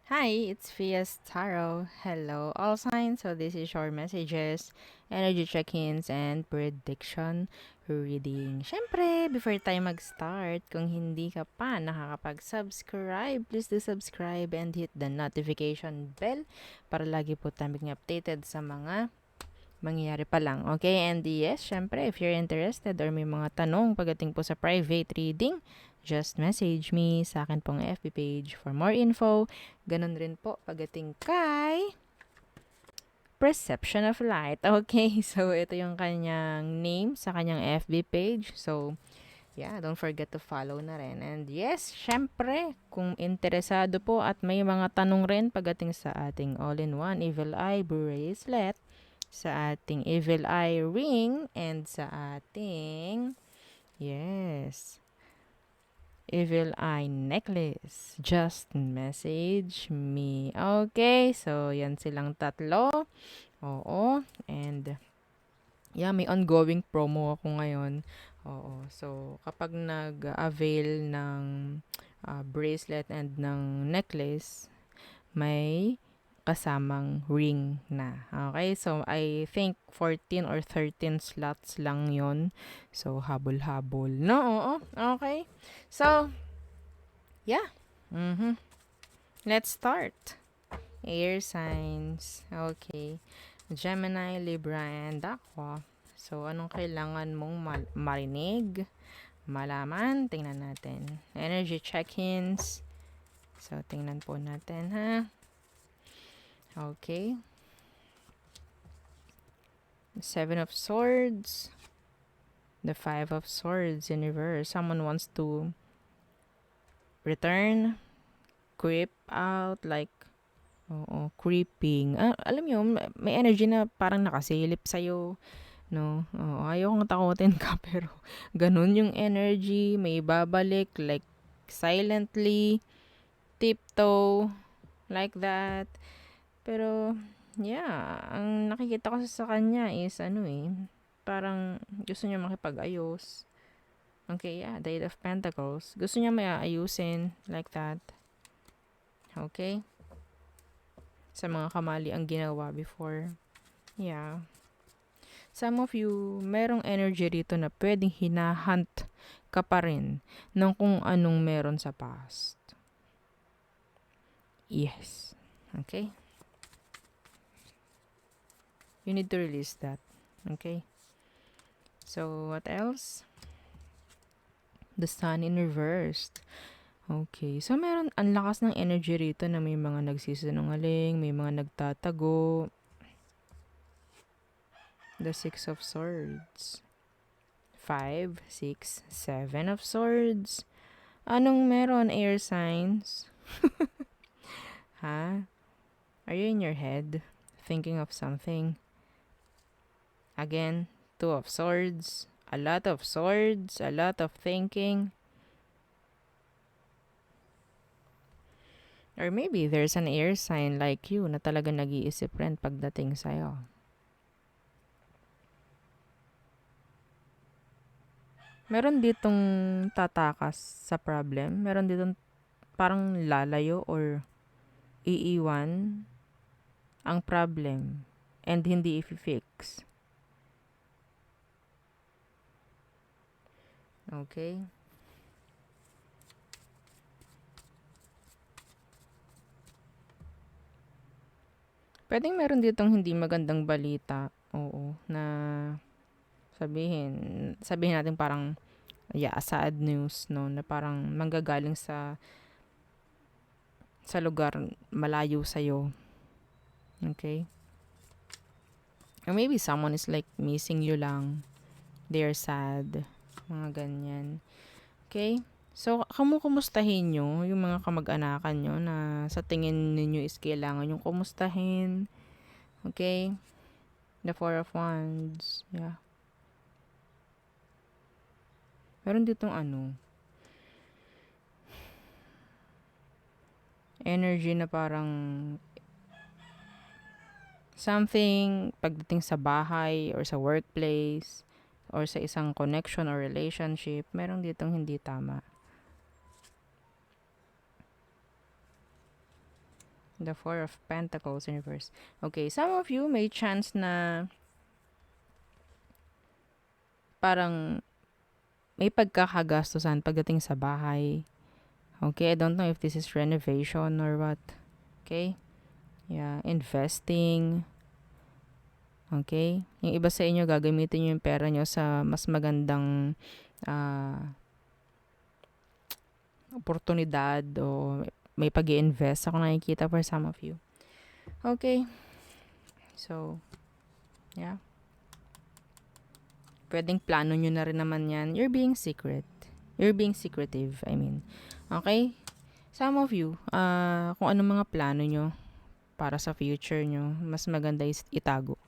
Hi, it's Fias Taro. Hello, all signs. So this is your messages, energy check-ins, and prediction reading. Syempre, before tayo mag-start, kung hindi ka pa nakakapag-subscribe, please do subscribe and hit the notification bell para lagi po tayo maging updated sa mga mangyayari pa lang. Okay? And yes, syempre, if you're interested or may mga tanong pagdating po sa private reading, just message me sa akin pong FB page for more info. Ganun rin po pagdating kay Perception of Light. Okay, so ito yung kanyang name sa kanyang FB page. So, yeah, don't forget to follow na rin. And yes, syempre, kung interesado po at may mga tanong rin pagdating sa ating all-in-one Evil Eye bracelet, sa ating Evil Eye ring, and sa ating, yes, Evil Eye necklace. Just message me. Okay, so yan silang tatlo. Oo, and yeah, may ongoing promo ako ngayon. Oo, so kapag nag-avail ng bracelet and ng necklace, may kasamang ring na. Okay, so I think 14 or 13 slots lang yon. So, habol-habol. No, oo. Okay. So, yeah. Mm-hmm. Let's start. Air signs. Okay. Gemini, Libra, and Aqua. So, anong kailangan mong marinig? Malaman? Tingnan natin. Energy check-ins. So, tingnan po natin, ha? Okay. Seven of Swords. The Five of Swords in reverse. Someone wants to return, creep out, like, creeping. Alam nyo, may energy na parang nakasilip sa'yo. No? Ayaw kong takutin ka, pero ganun yung energy. May babalik, like, silently, tiptoe, like that. Pero, yeah, ang nakikita ko sa kanya is, parang gusto niya makipag-ayos. Okay, yeah, the Eight of Pentacles. Gusto niya may aayusin, like that. Okay? Sa mga kamali ang ginawa before. Yeah. Some of you, merong energy rito na pwedeng hinahunt ka pa rin ng kung anong meron sa past. Yes. Okay? You need to release that. Okay? So, what else? The Sun in reversed. Okay. So, ang lakas ng energy rito na may mga nagsisinungaling, may mga nagtatago. The Six of Swords. 5, 6, 7 of Swords. Anong meron, air signs? Ha? Are you in your head? Thinking of something? Again, Two of Swords. A lot of swords. A lot of thinking. Or maybe there's an air sign like you na talaga nag-iisip rin pagdating sa'yo. Meron ditong tatakas sa problem. Meron ditong parang lalayo or iiwan ang problem and hindi i-fix. Okay? Pwedeng meron ditong hindi magandang balita. Oo. Na sabihin natin parang, yeah, sad news, no? Na parang manggagaling sa lugar malayo sa'yo. Okay? Or maybe someone is like missing you lang. They're sad. Mga ganyan. Okay? So, kumustahin nyo yung mga kamag-anakan nyo na sa tingin ninyo is kailangan yung kumustahin. Okay? The Four of Wands. Yeah. Meron ditong energy na parang something pagdating sa bahay or sa workplace or sa isang connection or relationship, meron ditong hindi tama. The Four of Pentacles in reverse. Okay, some of you may chance na parang may pagkakagastusan pagdating sa bahay. Okay, I don't know if this is renovation or what. Okay? Yeah, investing. Okay? Yung iba sa inyo, gagamitin nyo yung pera nyo sa mas magandang oportunidad o may pag-i-invest ako nakikita for some of you. Okay? So, yeah. Pwedeng plano nyo na rin naman yan. You're being secret. You're being secretive, I mean. Okay? Some of you, kung ano mga plano nyo para sa future nyo, mas maganda is itago.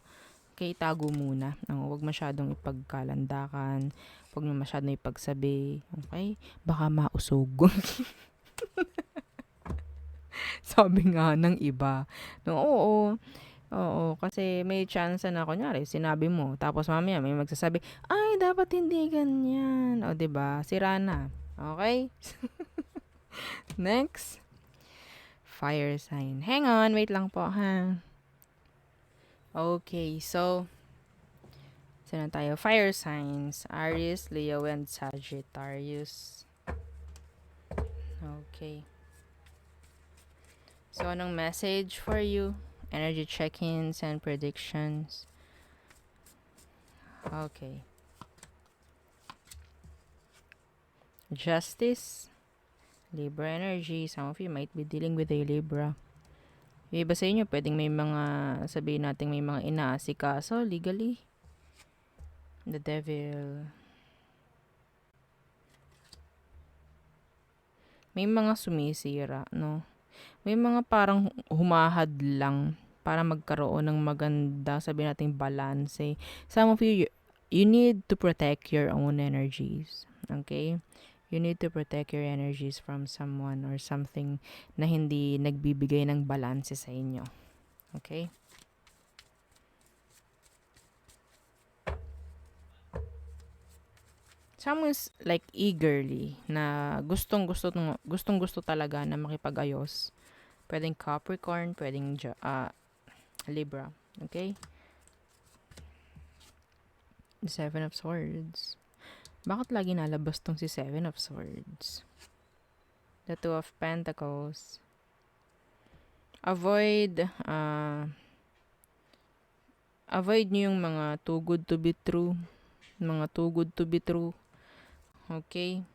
Okay, itago muna. Huwag masyadong ipagkalandakan. Huwag nyo masyadong ipagsabi. Okay? Baka mausog. Sabi nga ng iba. No, oo, kasi may chance na kunyari, sinabi mo, tapos mamaya may magsasabi, ay, dapat hindi ganyan. O, diba? Sira na. Okay? Next. Fire sign. Hang on, wait lang po, ha? Okay, so, saan na tayo? Fire signs. Aries, Leo, and Sagittarius. Okay. So, anong message for you? Energy check-ins and predictions. Okay. Justice. Libra energy. Some of you might be dealing with a Libra. Yung iba sa inyo, pwedeng may mga, sabihin natin may mga inaasikaso legally. The Devil. May mga sumisira, no? May mga parang humahad lang para magkaroon ng maganda, sabihin natin balance. Some of you, you need to protect your own energies. Okay? You need to protect your energies from someone or something na hindi nagbibigay ng balance sa inyo. Okay? Someone's like eagerly na gustong-gusto talaga na makipag-ayos. Pwedeng Capricorn, pwedeng Libra. Okay? The Seven of Swords. Bakit lagi nalabas tong si Seven of Swords? The Two of Pentacles. Avoid nyo yung mga too good to be true. Mga too good to be true. Okay?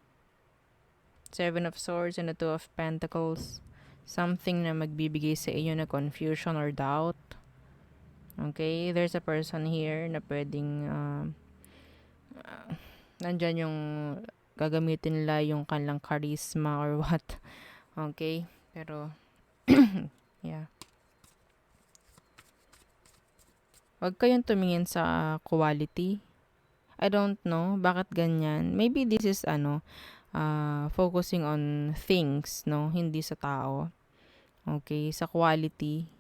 Seven of Swords and the Two of Pentacles. Something na magbibigay sa inyo na confusion or doubt. Okay? There's a person here na pwedeng nandyan yung gagamitin nila yung kanilang charisma or what. Okay? Pero, yeah. Huwag kayong tumingin sa quality. I don't know bakit ganyan. Maybe this is focusing on things, no? Hindi sa tao. Okay? Sa quality.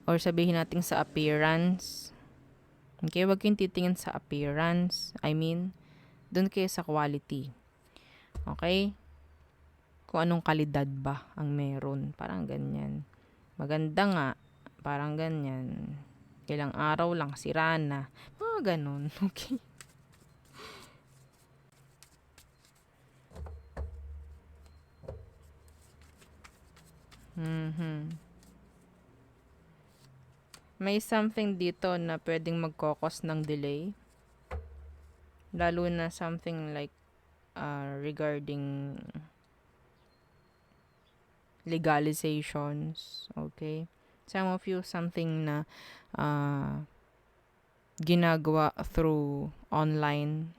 Or sabihin natin sa appearance. Okay? Huwag kayong titingin sa appearance. I mean, dun kayo sa quality. Okay? Kung anong kalidad ba ang meron. Parang ganyan. Maganda nga. Parang ganyan. Ilang araw lang, sira na. Mga ganun. Okay? May something dito na pwedeng magkokos ng delay. Lalo na something like regarding legalizations. Okay? Some of you, something na ginagawa through online.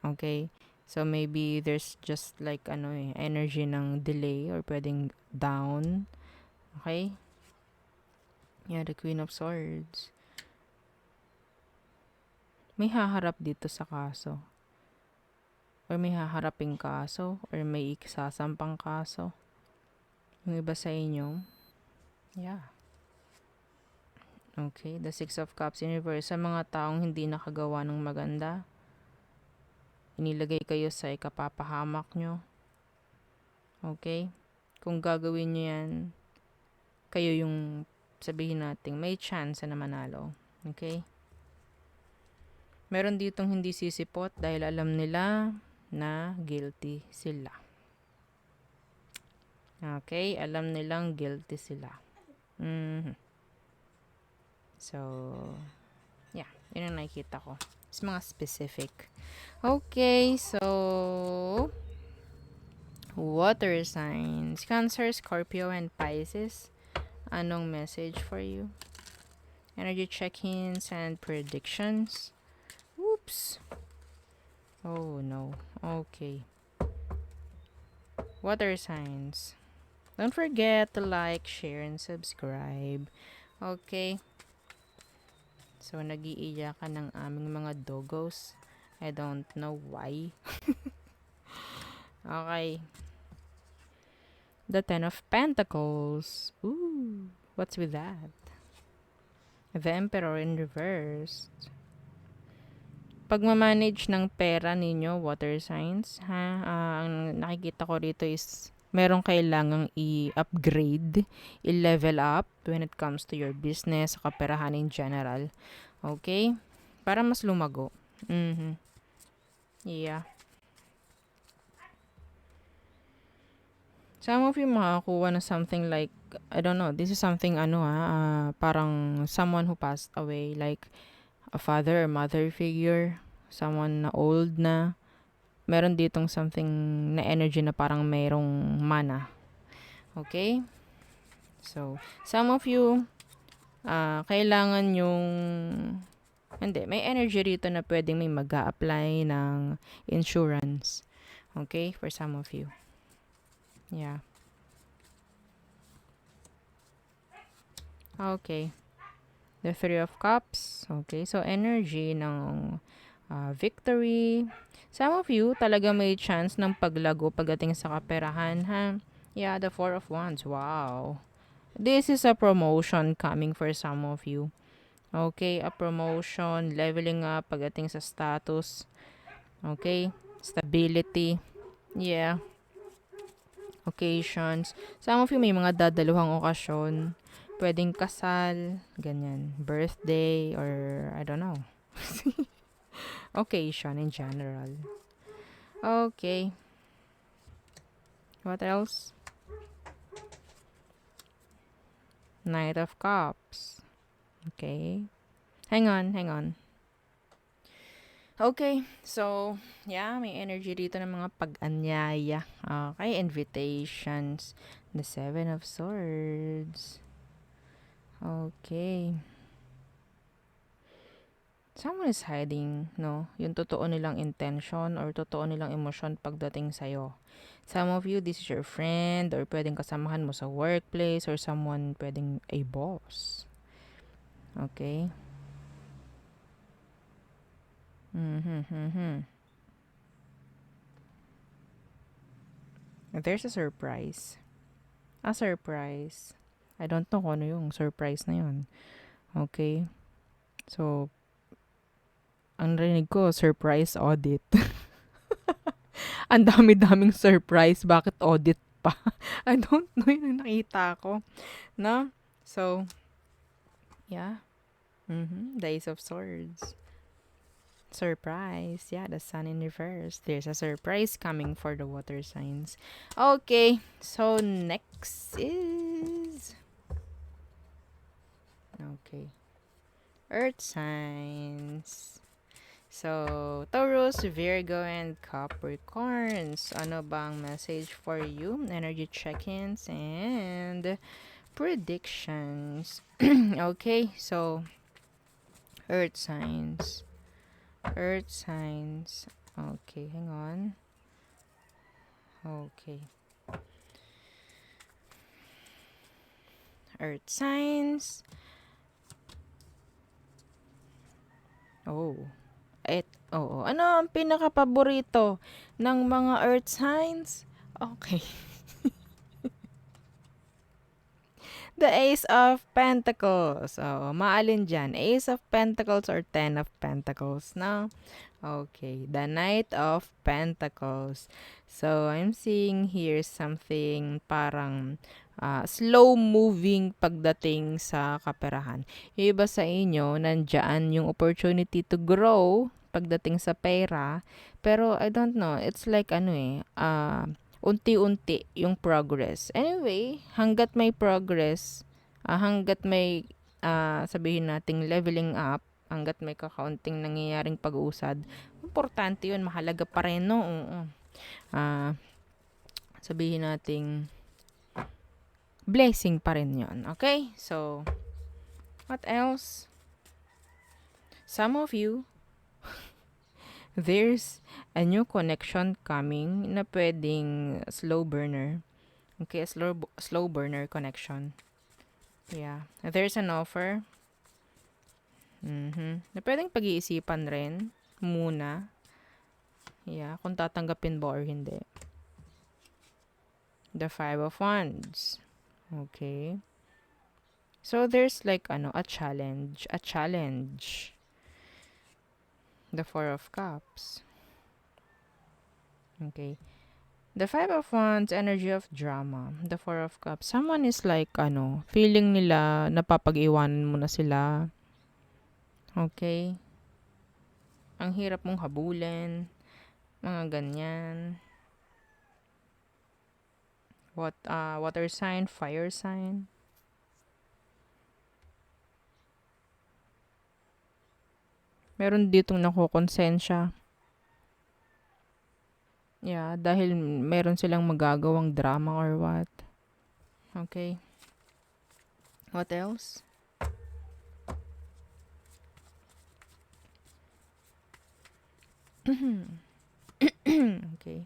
Okay? So, maybe there's just like energy ng delay or pwedeng down. Okay? Yeah, the Queen of Swords. May haharap dito sa kaso. Or may haharaping kaso. Or may isasampang kaso. Yung iba sa inyo. Yeah. Okay, the Six of Cups in reverse. Sa mga taong hindi nakagawa ng maganda, inilagay kayo sa ikapapahamak nyo. Okay? Kung gagawin nyo yan, kayo yung sabihin natin may chance na manalo. Okay? Meron ditong hindi sisipot dahil alam nila na guilty sila. Okay? Alam nilang guilty sila. So, yeah. Yun ang nakikita ko. It's mga specific. Okay, so water signs. Cancer, Scorpio, and Pisces. Anong message for you? Energy check-ins and predictions. Oops. Oh, no. Okay. Water signs. Don't forget to like, share, and subscribe. Okay. So, nag-iiya ka ng aming mga doggos. I don't know why. Okay. The Ten of Pentacles. Ooh, what's with that? The Emperor in reverse. Pagmamanage ng pera ninyo, water signs, ha? Ang nakikita ko rito is merong kailangang i-upgrade, i-level up when it comes to your business, kaperahan in general. Okay? Para mas lumago. Yeah. Some of you makakuha na something like, I don't know, this is something parang someone who passed away, like a father or mother figure, someone na old na. Meron ditong something na energy na parang mayroong mana. Okay? So, some of you, kailangan yung, hindi, may energy rito na pwedeng may mag-a-apply ng insurance. Okay? For some of you. Yeah. Okay. The Three of Cups. Okay, so energy ng victory. Some of you talaga may chance ng paglago pagdating sa kaperahan, ha? Yeah, the Four of Wands. Wow. This is a promotion coming for some of you. Okay, a promotion, leveling up pagdating sa status. Okay, stability. Yeah. Occasions. Some of you may mga dadaluhang okasyon. Pwedeng kasal, ganyan, birthday, or I don't know. Occasion in general. Okay. What else? Knight of Cups. Okay. Hang on. Okay, so, yeah, may energy dito ng mga pag-anyaya. Okay, invitations. The Seven of Swords. Okay. Someone is hiding, no? Yung totoo nilang intention or totoo nilang emosyon pagdating sa'yo. Some of you, this is your friend or pwedeng kasamahan mo sa workplace or someone pwedeng a boss. Okay? There's a surprise. A surprise. I don't know kung ano yung surprise na yun. Okay? So, ang rinig ko, surprise audit. Ang dami-daming surprise. Bakit audit pa? I don't know yung nakita ko. No? So, yeah. The Ace of Swords. Surprise. Yeah, the Sun in reverse. There's a surprise coming for the water signs. Okay, so next is... Okay. Earth signs. So, Taurus, Virgo, and Capricorns. Ano bang message for you? Energy check-ins and predictions. Okay, so Earth signs. Earth signs. Okay, hang on. Okay. Earth signs. Ano ang pinaka-paborito ng mga earth signs? Okay. The Ace of Pentacles. Maalin dyan? Ace of Pentacles or Ten of Pentacles, no? Okay. The Knight of Pentacles. So, I'm seeing here something parang slow moving pagdating sa kaperahan. Yung iba sa inyo, nandyan yung opportunity to grow pagdating sa pera. Pero I don't know, it's like unti-unti yung progress. Anyway, hanggat may progress, hanggat may sabihin nating leveling up, hanggat may kakaunting nangyayaring pag-uusad, importante yun, mahalaga pa rin, no? Oo. Sabihin nating blessing pa rin yun. Okay? So, what else? Some of you, there's a new connection coming na pwedeng slow burner. Okay, a slow burner connection. Yeah. There's an offer. Na pwedeng pag-iisipan rin muna. Yeah, kung tatanggapin ba or hindi. The Five of Wands. Okay. So, there's like, a challenge. A challenge. The Four of Cups. Okay. The Five of Wands, energy of drama. The Four of Cups. Someone is like, feeling nila napapag-iwanan mo na sila. Okay. Ang hirap mong habulin. Mga ganyan. Water sign, fire sign. Meron ditong nakukonsensya. Yeah, dahil meron silang magagawang drama or what. Okay. What else? Okay.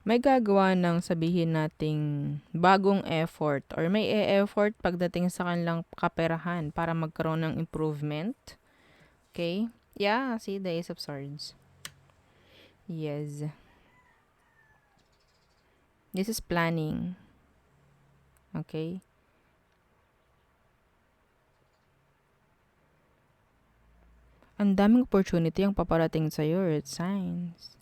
May gagawa ng sabihin nating bagong effort or may e-effort pagdating sa kanilang kaperahan para magkaroon ng improvement. Okay? Yeah, see the Ace of Swords. Yes. This is planning. Okay? Ang daming opportunity ang paparating sa'yo, Earth signs.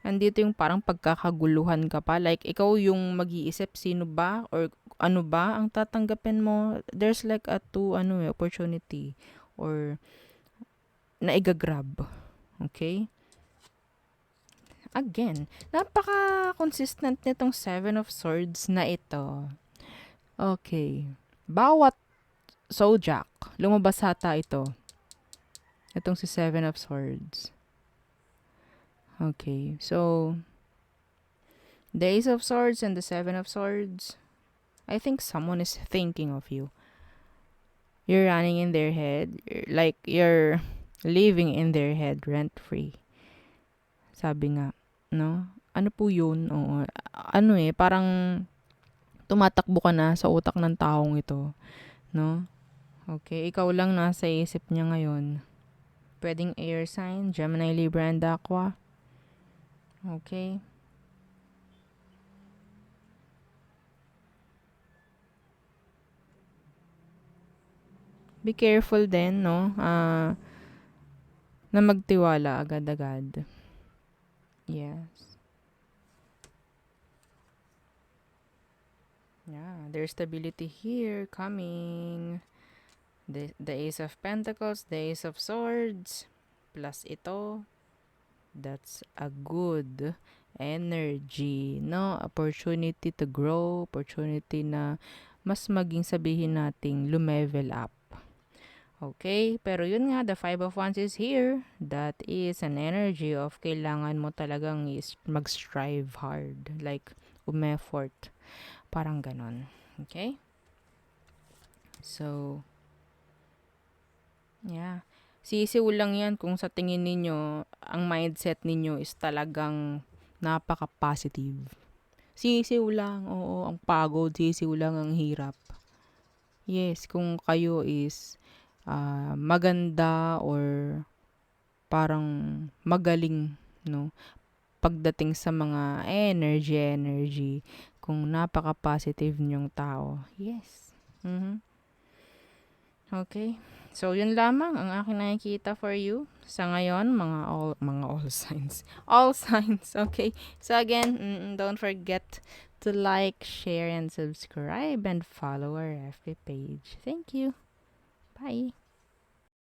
Andito yung parang pagkakaguluhan ka pa. Like, ikaw yung mag-iisip sino ba or ano ba ang tatanggapin mo. There's like a opportunity or na igagrab. Okay? Again, napaka-consistent nitong Seven of Swords na ito. Okay. Bawat zodiac, lumabas hata ito. Itong si Seven of Swords. Okay. So, the Ace of Swords and the Seven of Swords, I think someone is thinking of you. You're running in their head. Like, you're living in their head rent-free. Sabi nga, no? Ano po yun? Oo. Parang tumatakbo ka na sa utak ng taong ito. No? Okay, ikaw lang nasa isip niya ngayon. Pwedeng air sign, Gemini, Libra, and Aqua. Okay. Be careful din, no? Na magtiwala agad-agad. Yes. Yeah, there's stability here coming. The Ace of Pentacles, the Ace of Swords, plus ito. That's a good energy, no? Opportunity to grow, opportunity na mas maging sabihin nating lumevel up. Okay, pero yun nga, the Five of Wands is here. That is an energy of kailangan mo talagang mag-strive hard. Like, umeffort. Parang ganon. Okay? So, yeah. Sisiw lang yan kung sa tingin ninyo, ang mindset ninyo is talagang napaka-positive. Sisiw lang, oo, ang pagod, sisiw lang ang hirap. Yes, kung kayo is maganda or parang magaling, no? Pagdating sa mga energy, kung napaka-positive niyong tao. Yes. Okay. So, yun lamang ang aking nakikita for you. Sa ngayon, mga all signs. All signs, okay? So again, don't forget to like, share, and subscribe and follow our FB page. Thank you. Bye.